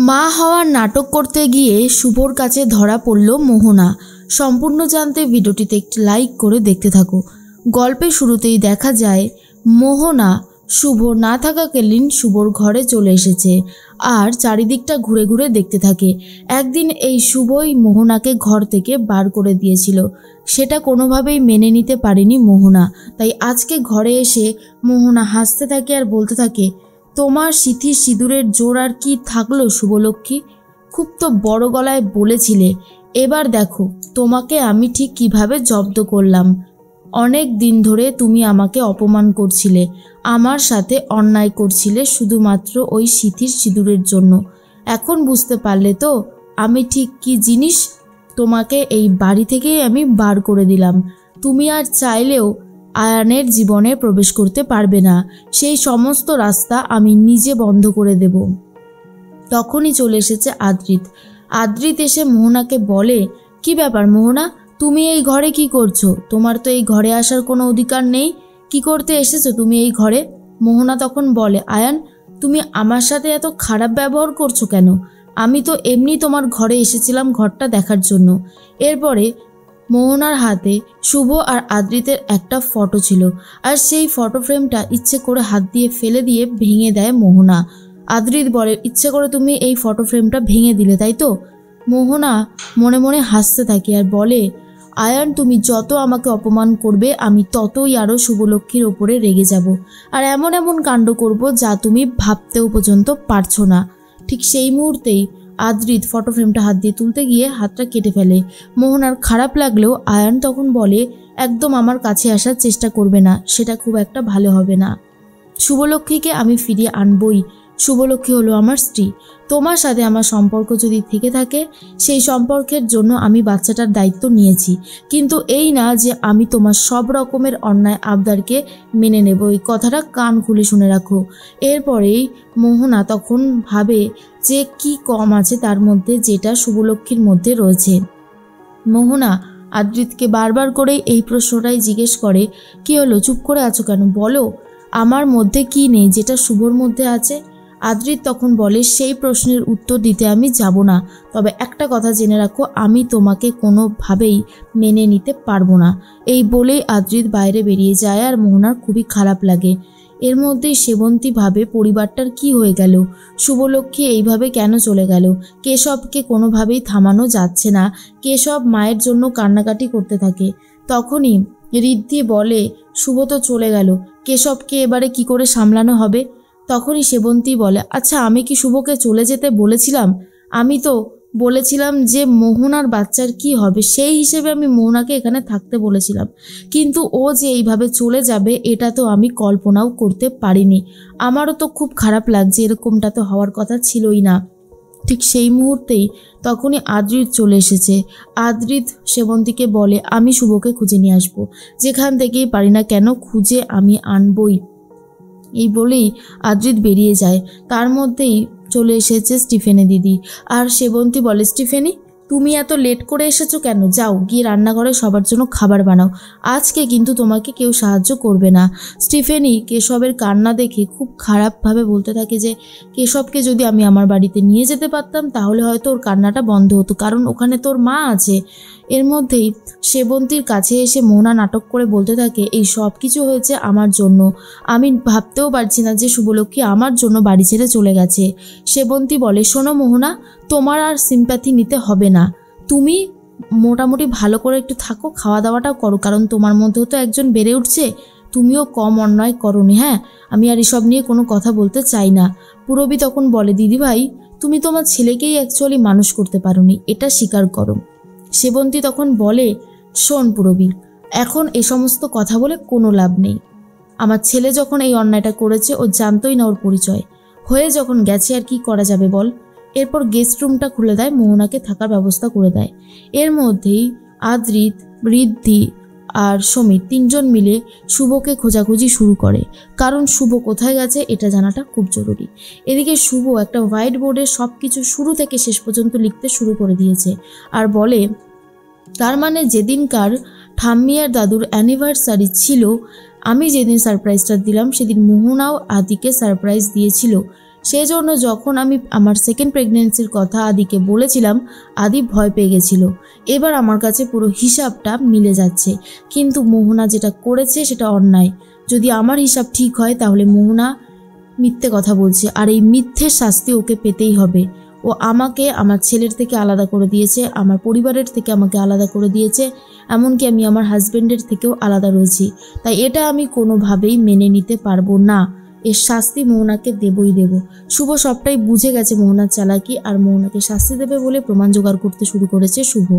মা হওয়ার নাটক করতে গিয়ে শুভর কাছে ধরা পড়ল মোহনা। সম্পূর্ণ জানতে ভিডিওটিতে একটি লাইক করে দেখতে থাকো। গল্পের শুরুতেই দেখা যায় মোহনা শুভ না থাকাকালীন শুভর ঘরে চলে এসেছে আর চারিদিকটা ঘুরে ঘুরে দেখতে থাকে। একদিন এই শুভই মোহনাকে ঘর থেকে বার করে দিয়েছিল, সেটা কোনোভাবেই মেনে নিতে পারেনি মোহনা। তাই আজকে ঘরে এসে মোহনা হাসতে থাকে আর বলতে থাকে, তোমার সিথির সিঁদুরের জোর আর কি থাকলো শুভলক্ষ্মী, খুব তো বড় গলায় বলেছিলে, এবার দেখো তোমাকে আমি ঠিক কিভাবে জব্দ করলাম। অনেক দিন ধরে তুমি আমাকে অপমান করছিলে, আমার সাথে অন্যায় করছিলে শুধুমাত্র ওই সিথির সিঁদুরের জন্য। এখন বুঝতে পারলে তো আমি ঠিক কি জিনিস? তোমাকে এই বাড়ি থেকেই আমি বার করে দিলাম। তুমি আর চাইলেও আয়ানের জীবনে প্রবেশ করতে পারবে না, সেই সমস্ত রাস্তা আমি নিজে বন্ধ করে দেব। তখনই চলে এসেছে আদ্রিত। আদ্রিত এসে মোহনাকে বলে, কি ব্যাপার মোহনা, তুমি এই ঘরে কি করছো? তোমার তো এই ঘরে আসার কোনো অধিকার নেই, কি করতে এসেছো তুমি এই ঘরে? মোহনা তখন বলে, আয়ান তুমি আমার সাথে এত খারাপ ব্যবহার করছো কেন? আমি তো এমনি তোমার ঘরে এসেছিলাম ঘরটা দেখার জন্য। এরপরে মোহনার হাতে শুভ আর আদ্রিতের একটা ফটো ছিল, আর সেই ফটো ফ্রেমটা ইচ্ছে করে হাত দিয়ে ফেলে দিয়ে ভেঙে দেয় মোহনা। আদ্রিত বলে, ইচ্ছে করে তুমি এই ফটো ফ্রেমটা ভেঙে দিলে তাই তো? মোহনা মনে মনে হাসতে থাকে আর বলে, আয়ান তুমি যত আমাকে অপমান করবে আমি ততই আরও শুভলক্ষ্মীর ওপরে রেগে যাব আর এমন এমন কাণ্ড করব যা তুমি ভাবতেও পর্যন্ত পারছো না। ঠিক সেই মুহূর্তেই আদ্রিত ফটো ফ্রেমটা হাত দিয়ে তুলতে গিয়ে হাতটা কেটে ফেলে। মোহনার খারাপ লাগলেও আয়ান তখন বলে, একদম আমার কাছে আসার চেষ্টা করবে না, সেটা খুব একটা ভালো হবে না। শুভলক্ষ্মীকে আমি ফিরিয়ে আনবই। শুভলক্ষ্মী হলো আমার স্ত্রী, তোমার সাথে আমার সম্পর্ক যদি থেকে থাকে সেই সম্পর্কের জন্য আমি বাচ্চাটার দায়িত্ব নিয়েছি, কিন্তু এই না যে আমি তোমার সব রকমের অন্যায় আবদারকে মেনে নেব। এই কথাটা কান খুলে শুনে রাখো। এরপরেই মোহনা তখন ভাবে যে কি কম আছে তার মধ্যে যেটা শুভলক্ষ্মীর মধ্যে রয়েছে। মোহনা আদ্রিতকে বারবার করেই এই প্রশ্নটাই জিজ্ঞেস করে, কি হলো, চুপ করে আছো কেন, বলো আমার মধ্যে কি নেই যেটা শুভর মধ্যে আছে? আদ্রিত তখন বলে, সেই প্রশ্নের উত্তর দিতে আমি যাব না, তবে একটা কথা জেনে রাখো, আমি তোমাকে কোনোভাবেই মেনে নিতে পারবো না। এই বলেই আদ্রিত বাইরে বেরিয়ে যায় আর মোহনার খুবই খারাপ লাগে। এর মধ্যেই সেবন্তী ভাবে, পরিবারটার কি হয়ে গেল, শুভলক্ষ্মী এইভাবে কেন চলে গেল? কেশবকে কোনোভাবেই থামানো যাচ্ছে না। কেশব মায়ের জন্য কান্নাকাটি করতে থাকে। তখনই ঋদ্ধি বলে, শুভ তো চলে গেল, কেশবকে এবারে কি করে সামলানো হবে? তখনই সেবন্তী বলে, আচ্ছা আমি কি শুভকে চলে যেতে বলেছিলাম? আমি তো বলেছিলাম যে মোহনার বাচ্চার কি হবে সেই হিসেবে আমি মোহনাকে এখানে থাকতে বলেছিলাম, কিন্তু ও যে এইভাবে চলে যাবে এটা তো আমি কল্পনাও করতে পারিনি। আমারও তো খুব খারাপ লাগছে, এরকমটা তো হওয়ার কথা ছিলই না। ঠিক সেই মুহূর্তেই তখনই আদ্রিত চলে এসেছে। আদ্রিত সেবন্তীকে বলে, আমি শুভকে খুঁজে নিয়ে আসবো, যেখান থেকেই পারি না কেন খুঁজে আমি আনবই। এই বলেই আদ্রিত বেরিয়ে যায়। তার মধ্যেই চলে এসেছে স্টিফেনি দিদি, আর সেবন্তী বলে, স্টিফেনি তুমি এত লেট করে এসেছো কেন? যাও গিয়ে রান্নাঘরে সবার জন্য খাবার বানাও, আজকে কিন্তু তোমাকে কেউ সাহায্য করবে না। স্টিফেনি কেশবের কান্না দেখে খুব খারাপভাবে বলতে থাকে যে কেশবকে যদি আমি আমার বাড়িতে নিয়ে যেতে পারতাম তাহলে হয়তো ওর কান্নাটা বন্ধ হতো, কারণ ওখানে তোর মা আছে। এর মধ্যেই সেবন্তীর কাছে এসে মোহনা নাটক করে বলতে থাকে, এই সব কিছু হয়েছে আমার জন্য, আমি ভাবতেও পারছি না যে শুভলক্ষ্মী আমার জন্য বাড়ি ছেড়ে চলে গেছে। সেবন্তী বলে, শোনো মোহনা, তোমার আর সিম্প্যাথি নিতে হবে না, তুমি মোটামুটি ভালো করে একটু থাকো, খাওয়া দাওয়াটাও করো, কারণ তোমার মধ্যেও তো একজন বেড়ে উঠছে, তুমিও কম অন্যায় করোনি। হ্যাঁ, আমি আর এসব নিয়ে কোনো কথা বলতে চাই না। পূরবী তখন বলে, দিদিভাই তুমি তোমার ছেলেকেই অ্যাকচুয়ালি মানুষ করতে পারোনি, এটা স্বীকার করো। সেবন্তী তখন বলে, শোন পূরবী, এখন এ সমস্ত কথা বলে কোনো লাভ নেই। আমার ছেলে যখন এই অন্যায়টা করেছে ও জানতোই না ওর পরিচয়, হয়ে যখন গেছে আর কি করা যাবে বল। এরপর গেস্ট রুমটা খুলে দেয়, মোহনাকে থাকার ব্যবস্থা করে দেয়। এর মধ্যেই আদ্রিত, ঋদ্ধি আর সমীর তিনজন মিলে শুভকে খোঁজাখুঁজি শুরু করে, কারণ শুভ কোথায় গেছে এটা জানাটা খুব জরুরি। এদিকে শুভ একটা হোয়াইট বোর্ডে সব কিছু শুরু থেকে শেষ পর্যন্ত লিখতে শুরু করে দিয়েছে আর বলে, তার মানে যেদিনকার ঠাম্মি আর দাদুর অ্যানিভার্সারি ছিল, আমি যেদিন সারপ্রাইজটা দিলাম সেদিন মোহনাও আদিকে সারপ্রাইজ দিয়েছিল। সেই জন্য যখন আমি আমার সেকেন্ড প্রেগনেন্সির কথা আদিকে বলেছিলাম, আদি ভয় পেয়ে গেছিল। এবার আমার কাছে পুরো হিসাবটা মিলে যাচ্ছে। কিন্তু মোহনা যেটা করেছে সেটা অন্যায়। যদি আমার হিসাব ঠিক হয় তাহলে মোহনা মিথ্যে কথা বলছে, আর এই মিথ্যের শাস্তি ওকে পেতেই হবে। ও আমাকে আমার ছেলের থেকে আলাদা করে দিয়েছে, আমার পরিবারের থেকে আমাকে আলাদা করে দিয়েছে, এমনকি আমি আমার হাজব্যান্ডের থেকেও আলাদা রয়েছি। তাই এটা আমি কোনোভাবেই মেনে নিতে পারবো না। এর শাস্তি মোহনাকে দেবই দেব। শুভ সবটাই বুঝে গেছে মোহনার চালাকি, আর মোহনাকে শাস্তি দেবে বলে প্রমাণ জোগাড় করতে শুরু করেছে শুভ।